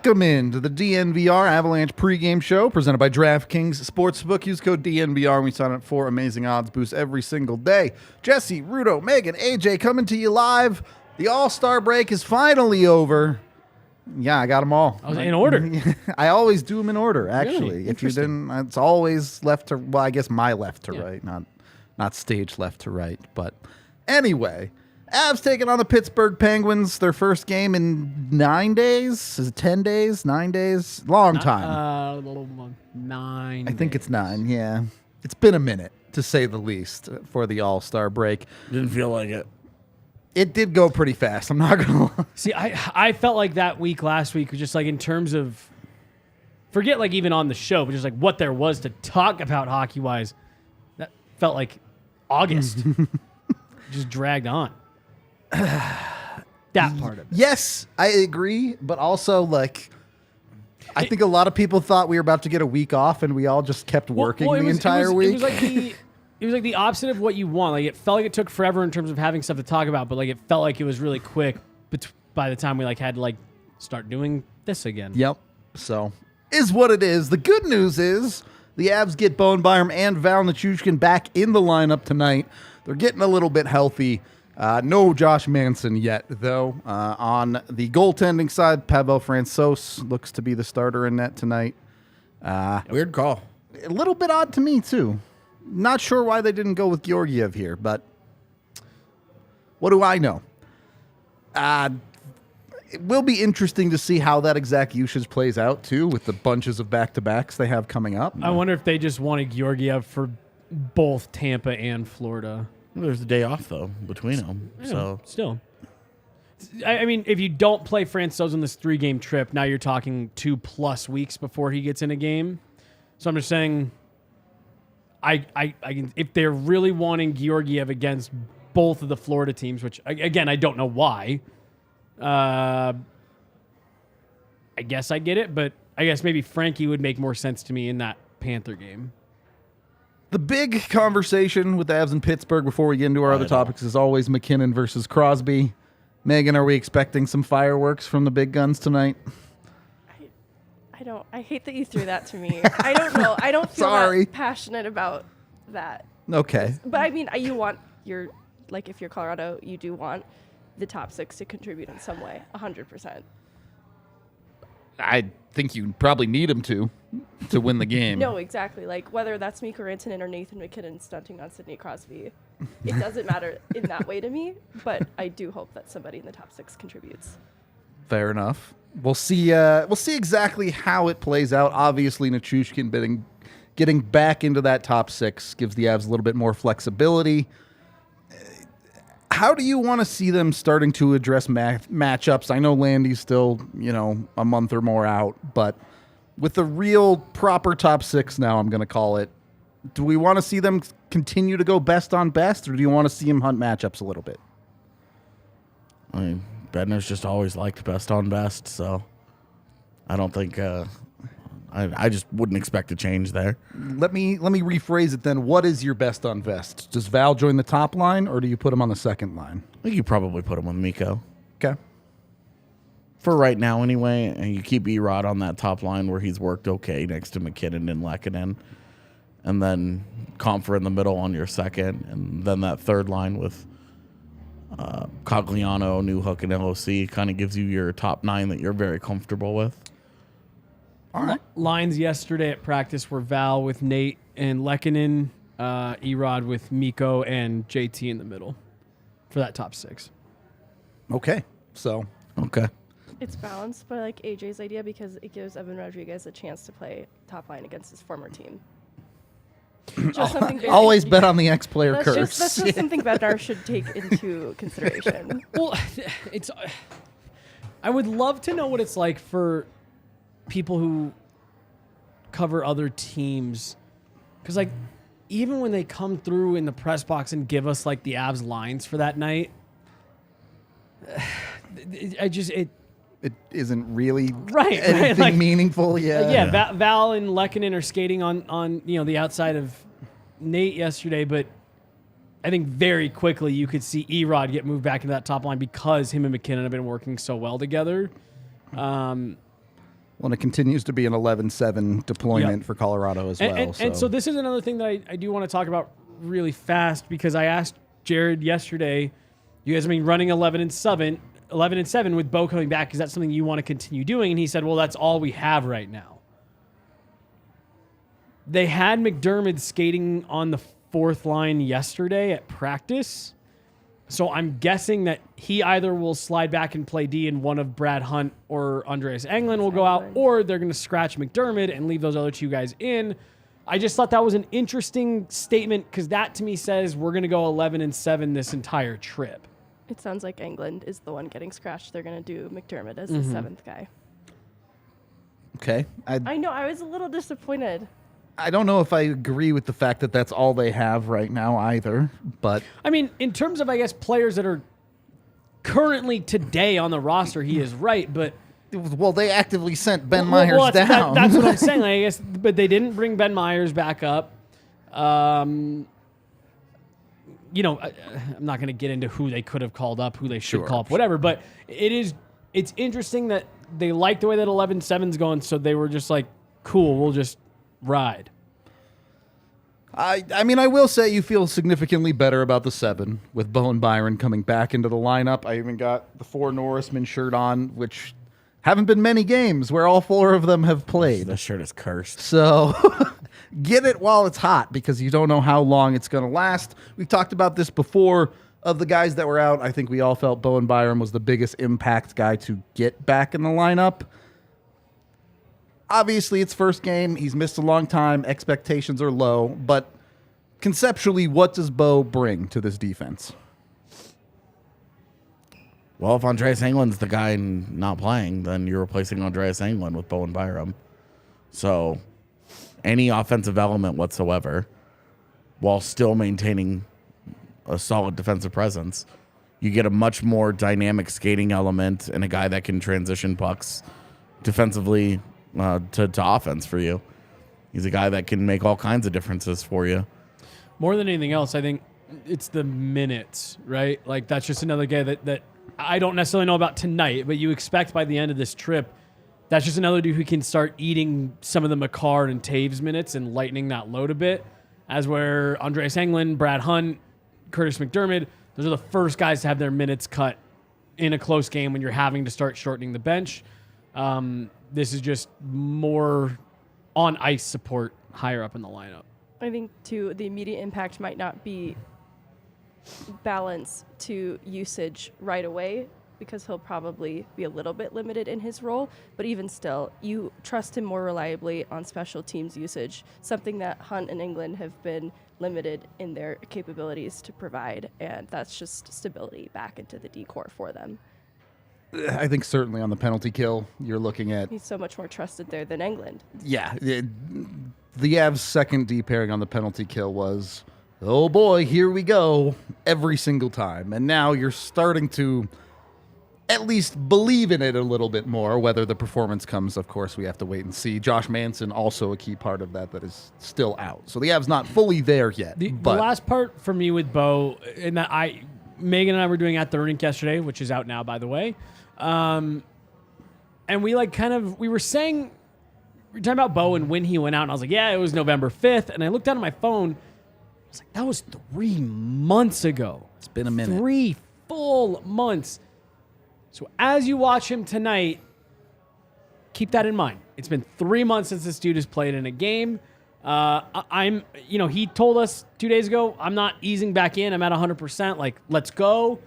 Welcome into the DNVR Avalanche pregame show presented by DraftKings Sportsbook. Use code DNVR when we sign up for amazing odds boosts every single day. Jesse, Rudo, Meghan, AJ coming to you live. The All-Star break is finally over. Yeah, I got them all. I was in order. I always do them in order, actually. Really? If you didn't, it's always left to, well, I guess my left to right, not stage left to right. But anyway, Avs taking on the Pittsburgh Penguins. Their first game in 9 days. Is it 10 days? 9 days? Long time. 9 I think it's 9, yeah. It's been a minute, to say the least, for the All-Star break. Didn't feel like it. It did go pretty fast. I'm not going to lie. See, I felt like that week last week was just like in terms of, forget like even on the show, but just like what there was to talk about hockey-wise, that felt like August. Just dragged on. That part of it. Yes, I agree, but also like I think a lot of people thought we were about to get a week off, and we all just kept working the entire week. It was like the opposite of what you want. Like it felt like it took forever in terms of having stuff to talk about, but like it felt like it was really quick by the time we like had to like start doing this again. Yep. So is what it is. The good news is the Avs get Bowen, Byram, and Nichushkin back in the lineup tonight. They're getting a little bit healthy. No Josh Manson yet, though. On the goaltending side, Pavel Francouz looks to be the starter in net tonight. Weird call. A little bit odd to me, too. Not sure why they didn't go with Georgiev here, but what do I know? It will be interesting to see how that exact usage plays out, too, with the bunches of back-to-backs they have coming up. I wonder if they just wanted Georgiev for both Tampa and Florida. There's a day off, though, between them. So Still. I mean, if you don't play Francouz on this 3-game trip, now you're talking 2+ weeks before he gets in a game. So I'm just saying, I can, if they're really wanting Georgiev against both of the Florida teams, which, again, I don't know why. I guess I get it, but I guess maybe Frankie would make more sense to me in that Panther game. The big conversation with the Avs in Pittsburgh before we get into our other topics is always McKinnon versus Crosby. Meghan, are we expecting some fireworks from the big guns tonight? I hate that you threw that to me. I don't know. I don't feel that passionate about that. Okay. But I mean, you want like if you're Colorado, you do want the top 6 to contribute in some way, 100%. I think you probably need him to win the game. No, exactly. Like whether that's Mikko Rantanen or Nathan McKinnon stunting on Sidney Crosby, it doesn't matter in that way to me. But I do hope that somebody in the top 6 contributes. Fair enough. We'll see. We'll see exactly how it plays out. Obviously, Nichushkin getting back into that top 6 gives the Avs a little bit more flexibility. How do you want to see them starting to address matchups? I know Landy's still, a month or more out, but with the real proper top 6 now, I'm going to call it, do we want to see them continue to go best on best, or do you want to see them hunt matchups a little bit? I mean, Bednar's just always liked best on best, so I don't think I just wouldn't expect a change there. Let me rephrase it then. What is your best on best? Does Val join the top line, or do you put him on the second line? I think you probably put him with Mikko. Okay. For right now, anyway, and you keep Erod on that top line where he's worked okay next to McKinnon and Lehkonen, and then Comfer in the middle on your second, and then that third line with Cogliano, Newhook, and LOC kind of gives you your top 9 that you're very comfortable with. All right. Lines yesterday at practice were Val with Nate and Lehkonen, Erod with Mikko and JT in the middle for that top 6. Okay. So. Okay. It's balanced, but I like AJ's idea because it gives Evan Rodriguez a chance to play top line against his former team. Just something always bet on the ex-player curse. That's just something Bednar should take into consideration. Well, I would love to know what it's like for people who cover other teams, because like even when they come through in the press box and give us like the Avs lines for that night, it isn't really anything like, meaningful. Val and Lehkonen are skating on the outside of Nate yesterday, but I think very quickly you could see Erod get moved back into that top line because him and McKinnon have been working so well together. Well, it continues to be an 11-7 deployment for Colorado as well. And so this is another thing that I do want to talk about really fast, because I asked Jared yesterday, you guys have been running 11-7 with Bo coming back. Is that something you want to continue doing? And he said, well, that's all we have right now. They had McDermott skating on the fourth line yesterday at practice. So I'm guessing that he either will slide back and play D and one of Brad Hunt or Andreas Englund will go out, or they're going to scratch McDermott and leave those other two guys in. I just thought that was an interesting statement, because that to me says we're going to go 11-7 this entire trip. It sounds like England is the one getting scratched. They're going to do McDermott as the seventh guy. Okay. I know. I was a little disappointed. I don't know if I agree with the fact that that's all they have right now either, but I mean, in terms of, I guess, players that are currently today on the roster, he is right, but well, they actively sent Ben Myers down. That's what I'm saying. I guess, but they didn't bring Ben Myers back up. I'm not going to get into who they could have called up, who they should call up, whatever. But it's interesting that they like the way that 11-7's going, so they were just like, cool, we'll just ride. I mean, I will say you feel significantly better about the 7 with Bowen Byram coming back into the lineup. I even got the 4 Norrisman shirt on, which haven't been many games where all 4 of them have played. The shirt is cursed. So get it while it's hot, because you don't know how long it's going to last. We've talked about this before. Of the guys that were out, I think we all felt Bowen Byram was the biggest impact guy to get back in the lineup. Obviously, it's first game. He's missed a long time. Expectations are low. But conceptually, what does Bo bring to this defense? Well, if Andreas Englund's the guy not playing, then you're replacing Andreas Englund with Bowen Byram. So any offensive element whatsoever, while still maintaining a solid defensive presence, you get a much more dynamic skating element and a guy that can transition pucks defensively to offense for you. He's a guy that can make all kinds of differences for you. More than anything else, I think it's the minutes, right? Like, that's just another guy that I don't necessarily know about tonight, but you expect by the end of this trip, that's just another dude who can start eating some of the McCarr and Taves minutes and lightening that load a bit, as where Andreas Englund, Brad Hunt, Curtis McDermott, those are the first guys to have their minutes cut in a close game when you're having to start shortening the bench. This is just more on ice support higher up in the lineup. I think, too, the immediate impact might not be balance to usage right away, because he'll probably be a little bit limited in his role. But even still, you trust him more reliably on special teams usage, something that Hunt and Englund have been limited in their capabilities to provide. And that's just stability back into the D-core for them. I think certainly on the penalty kill, you're looking at... He's so much more trusted there than Englund. Yeah. The Avs' second D pairing on the penalty kill was, oh boy, here we go, every single time. And now you're starting to at least believe in it a little bit more. Whether the performance comes, of course, we have to wait and see. Josh Manson, also a key part of that is still out. So the Avs not fully there yet. The last part for me with Bo, in that Meghan and I were doing At the Rink yesterday, which is out now, by the way. And we were talking about Bo and when he went out, and I was like, yeah, it was November 5th. And I looked down at my phone. I was like, that was 3 months ago. It's been a minute. 3 full months. So as you watch him tonight, keep that in mind. It's been 3 months since this dude has played in a game. He told us 2 days ago, I'm not easing back in. I'm at 100%. Like, let's go.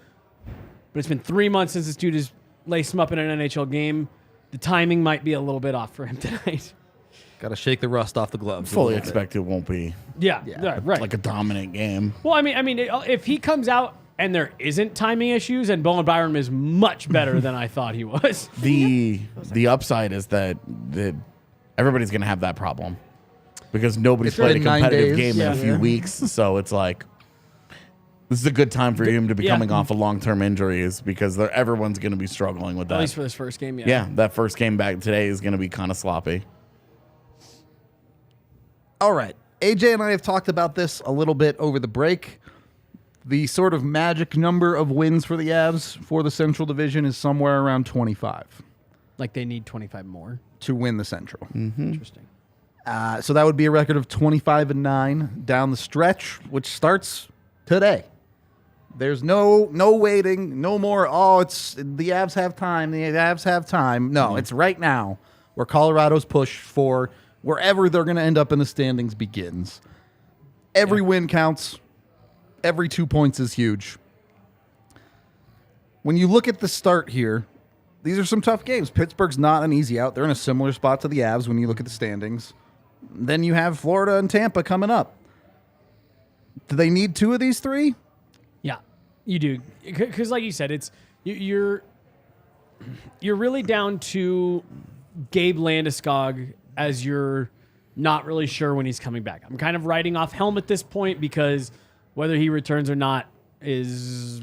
But it's been 3 months since this dude has laced him up in an NHL game. The timing might be a little bit off for him tonight. Got to shake the rust off the gloves. Fully expect it won't be Right. like a dominant game. Well, I mean, if he comes out and there isn't timing issues, and Bowen Byram is much better than I thought he was. The upside is that everybody's going to have that problem because nobody's played a competitive game in a few weeks. So it's like, this is a good time for him to be coming off of long-term injuries because everyone's going to be struggling with that. At least for this first game, yeah. Yeah, that first game back today is going to be kind of sloppy. All right. AJ and I have talked about this a little bit over the break. The sort of magic number of wins for the Avs for the Central Division is somewhere around 25. Like they need 25 more. to win the Central. Interesting. So that would be a record of 25-9 down the stretch, which starts today. There's no waiting, no more. Oh, it's the Avs have time. The Avs have time. No, it's right now where Colorado's push for wherever they're going to end up in the standings begins. Every win counts. Every 2 points is huge. When you look at the start here, these are some tough games. Pittsburgh's not an easy out. They're in a similar spot to the Avs when you look at the standings. Then you have Florida and Tampa coming up. Do they need 2 of these 3? Yeah, you do. Because like you said, it's you're really down to Gabe Landeskog as you're not really sure when he's coming back. I'm kind of writing off Helm at this point because whether he returns or not is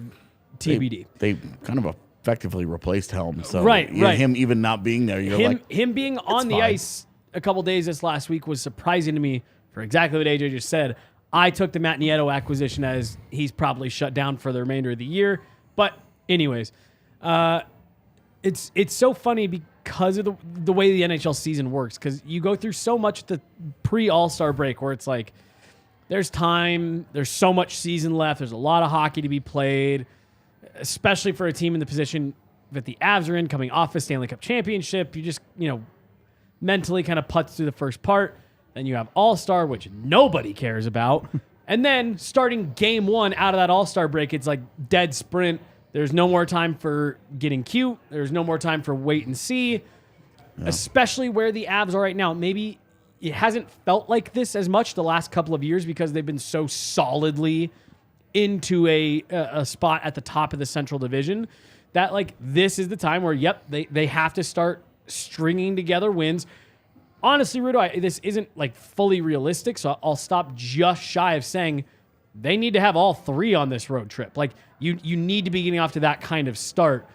TBD. They kind of effectively replaced Helm. So Right. him even not being there, you're him being on the fine. ice a couple days this last week was surprising to me for exactly what AJ just said. I took the Matt Nieto acquisition as he's probably shut down for the remainder of the year. But anyways, it's so funny because of the way the NHL season works, because you go through so much the pre-All-Star break where it's like there's time, there's so much season left, there's a lot of hockey to be played, especially for a team in the position that the Avs are in coming off a Stanley Cup championship. You just, mentally kind of putz through the first part. Then you have All-Star, which nobody cares about. And then starting game 1 out of that All-Star break, it's like dead sprint. There's no more time for getting cute. There's no more time for wait and see, especially where the Avs are right now. Maybe it hasn't felt like this as much the last couple of years because they've been so solidly into a spot at the top of the Central Division that like this is the time where, they have to start stringing together wins. Honestly, Rudo, this isn't like fully realistic, so I'll stop just shy of saying they need to have all 3 on this road trip. Like you need to be getting off to that kind of start.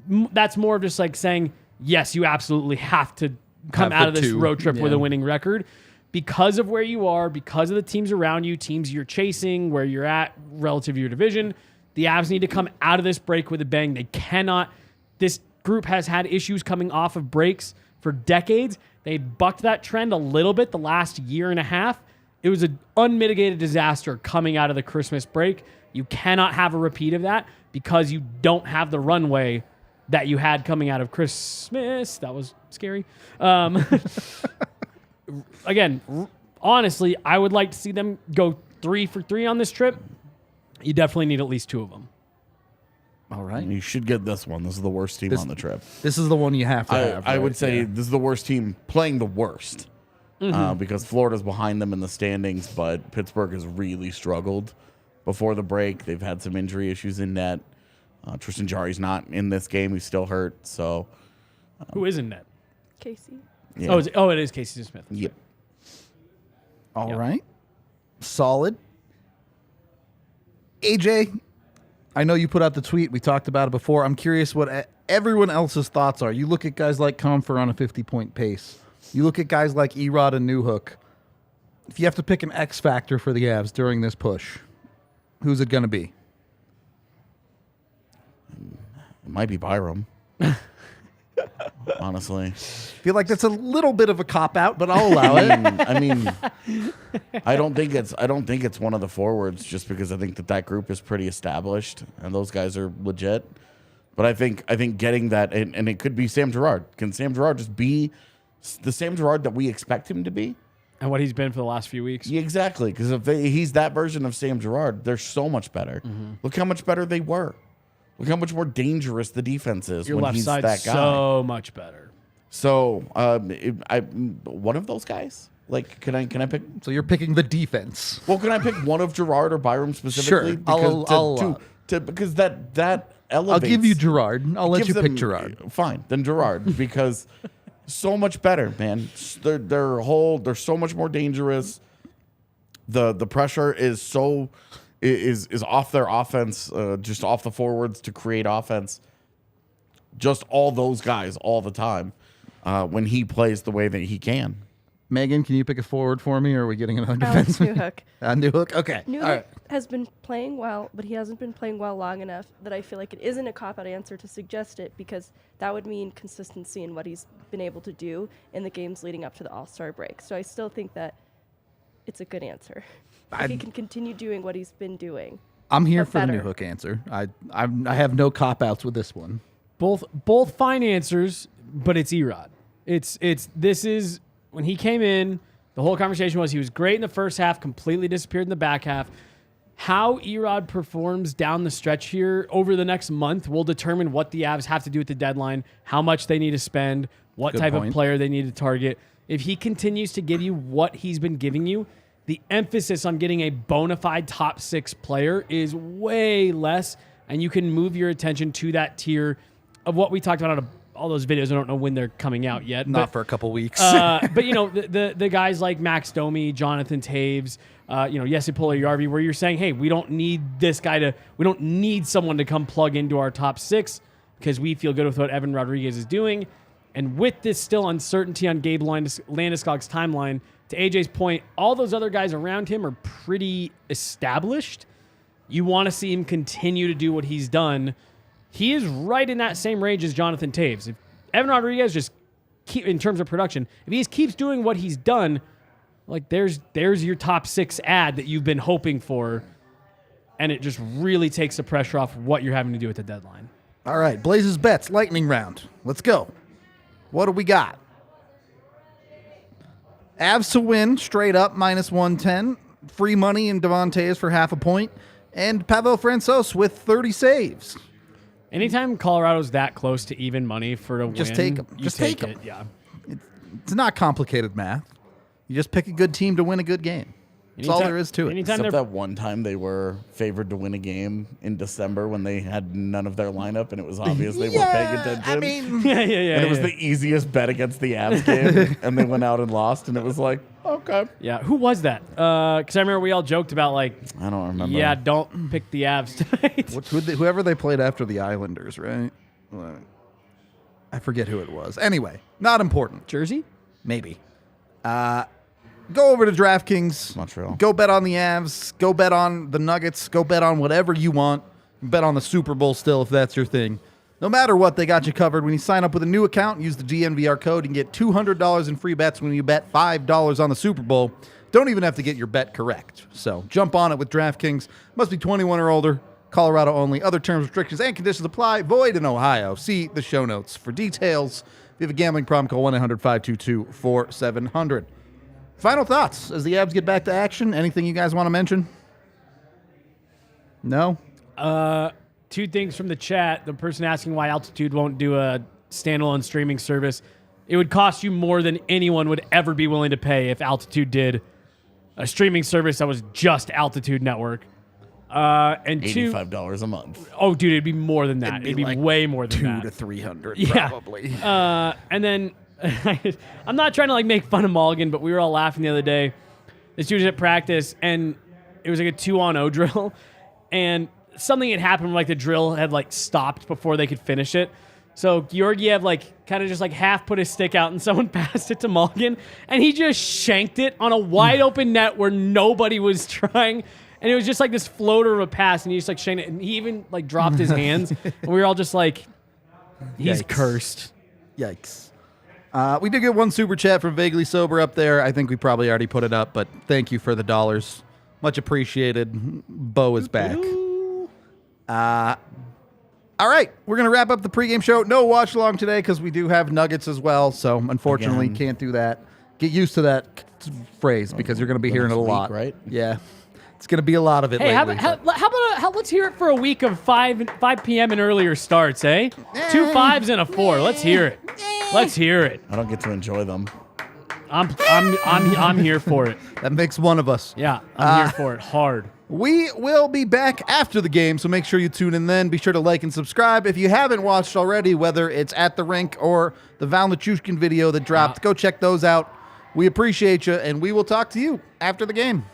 That's more of just like saying, yes, you absolutely have to come out of this road trip with a winning record because of where you are, because of the teams around you, teams you're chasing, where you're at relative to your division. The Avs need to come out of this break with a bang. They cannot. This group has had issues coming off of breaks for decades. They bucked that trend a little bit the last year and a half. It was an unmitigated disaster coming out of the Christmas break. You cannot have a repeat of that because you don't have the runway that you had coming out of Christmas. That was scary. Again, honestly, I would like to see them go 3 for 3 on this trip. You definitely need at least 2 of them. All right. You should get this one. This is the worst team on the trip. This is the one you have to have. I would say this is the worst team playing the worst because Florida's behind them in the standings, but Pittsburgh has really struggled before the break. They've had some injury issues in net. Tristan Jarry's not in this game. He's still hurt. So, who is in net? Casey. Yeah. It is Casey Smith. Yep. All right. Solid. AJ, I know you put out the tweet. We talked about it before. I'm curious what everyone else's thoughts are. You look at guys like Comfer on a 50-point pace. You look at guys like Erod and Newhook. If you have to pick an X factor for the Avs during this push, who's it going to be? It might be Byram. Honestly. I feel like that's a little bit of a cop-out, but I'll allow it. I mean, I don't think it's one of the forwards just because I think that group is pretty established and those guys are legit. But I think getting that, and it could be Sam Girard. Can Sam Girard just be the Sam Girard that we expect him to be? And what he's been for the last few weeks. Yeah, exactly. Because if he's that version of Sam Girard, they're so much better. Look how much better they were. Look how much more dangerous the defense is Your when left he's side's that guy. so much better. So, one of those guys. Like, can I pick? So you're picking the defense. Well, can I pick one of Girard or Byram specifically? Sure, Because that elevates. I'll give you Girard. I'll let you pick Girard. Fine, then Girard because so much better, man. They're so much more dangerous. The pressure is off their offense, just off the forwards to create offense. Just all those guys all the time when he plays the way that he can. Megan, can you pick a forward for me, or are we getting another Alex defenseman? Newhook. Newhook? Okay. Newhook All right. has been playing well, but he hasn't been playing well long enough that I feel like it isn't a cop-out answer to suggest it, because that would mean consistency in what he's been able to do in the games leading up to the All-Star break. So I still think that it's a good answer. If he can continue doing what he's been doing. I'm here but for the better. Newhook answer. I have no cop-outs with this one. Both fine answers, but it's Erod. This is when he came in. The whole conversation was he was great in the first half, completely disappeared in the back half. How Erod performs down the stretch here over the next month will determine what the Avs have to do at the deadline, how much they need to spend, what Good type point. of player they need to target. If he continues to give you what he's been giving you, the emphasis on getting a bona fide top 6 player is way less, and you can move your attention to that tier of what we talked about on all those videos. I don't know when they're coming out yet. Not for a couple weeks. But, you know, the guys like Max Domi, Jonathan Taves, Jesse Puljujärvi, where you're saying, hey, we don't need we don't need someone to come plug into our top 6 because we feel good with what Evan Rodriguez is doing. And with this still uncertainty on Gabe Landeskog's timeline, to AJ's point, all those other guys around him are pretty established. You want to see him continue to do what he's done. He is right in that same range as Jonathan Taves. If Evan Rodriguez just in terms of production, if he just keeps doing what he's done, like there's your top 6 ad that you've been hoping for, and it just really takes the pressure off what you're having to do at the deadline. All right, Blazers bets, lightning round. Let's go. What do we got? Avs to win, straight up, -110. Free money in Devontae's for half a point. And Pavel Francouz with 30 saves. Anytime Colorado's that close to even money for a win, Just take 'em. you Just take take 'em. it. Yeah. It's not complicated math. You just pick a good team to win a good game. That's all there is to it. Anytime Except they're that one time they were favored to win a game in December when they had none of their lineup, and it was obvious they weren't paying attention. I mean, yeah. and it was the easiest bet against the Avs game, and they went out and lost, and it was like, okay. Yeah, who was that? Because I remember we all joked about like, I don't remember. yeah, don't pick the Avs tonight. whoever they played after the Islanders, right? I forget who it was. Anyway, not important. Jersey? Maybe. Go over to DraftKings. Montreal. Go bet on the Avs. Go bet on the Nuggets. Go bet on whatever you want. Bet on the Super Bowl still if that's your thing. No matter what, they got you covered. When you sign up with a new account, use the DNVR code and get $200 in free bets when you bet $5 on the Super Bowl. Don't even have to get your bet correct. So jump on it with DraftKings. Must be 21 or older. Colorado only. Other terms, restrictions, and conditions apply. Void in Ohio. See the show notes for details. If you have a gambling problem, call 1-800-522-4700. Final thoughts as the Avs get back to action. Anything you guys want to mention? No? 2 things from the chat. The person asking why Altitude won't do a standalone streaming service. It would cost you more than anyone would ever be willing to pay if Altitude did a streaming service that was just Altitude Network. And $85 a month. Oh, dude, it'd be more than that. It'd be like way more than that. 200 to 300 Yeah. probably. And then I'm not trying to like make fun of Mulligan, but we were all laughing the other day. This dude was at practice, and it was like a 2-on-0 drill, and something had happened where, like the drill had like stopped before they could finish it. So Georgiev like kind of just like half put his stick out, and someone passed it to Mulligan, and he just shanked it on a wide open net where nobody was trying. And it was just like this floater of a pass, and he just like shanked it, and he even like dropped his hands, and we were all just like, he's Yikes. cursed. Yikes. We did get one super chat from Vaguely Sober up there. I think we probably already put it up, but thank you for the dollars. Much appreciated. Bo is back. All right, we're going to wrap up the pregame show. No watch along today because we do have Nuggets as well, so unfortunately Again. can't do that. Get used to that phrase because you're going to be hearing it a next lot. week, right? Yeah. It's going to be a lot of it Hey, lately. how about let's hear it for a week of 5 p.m. and earlier starts, eh? 2 5s and a 4. Let's hear it. Let's hear it. I don't get to enjoy them. I'm here for it. That makes one of us. Yeah, I'm here for it hard. We will be back after the game, so make sure you tune in then. Be sure to like and subscribe. If you haven't watched already, whether it's at the rink or the Val Nichushkin video that dropped, go check those out. We appreciate you, and we will talk to you after the game.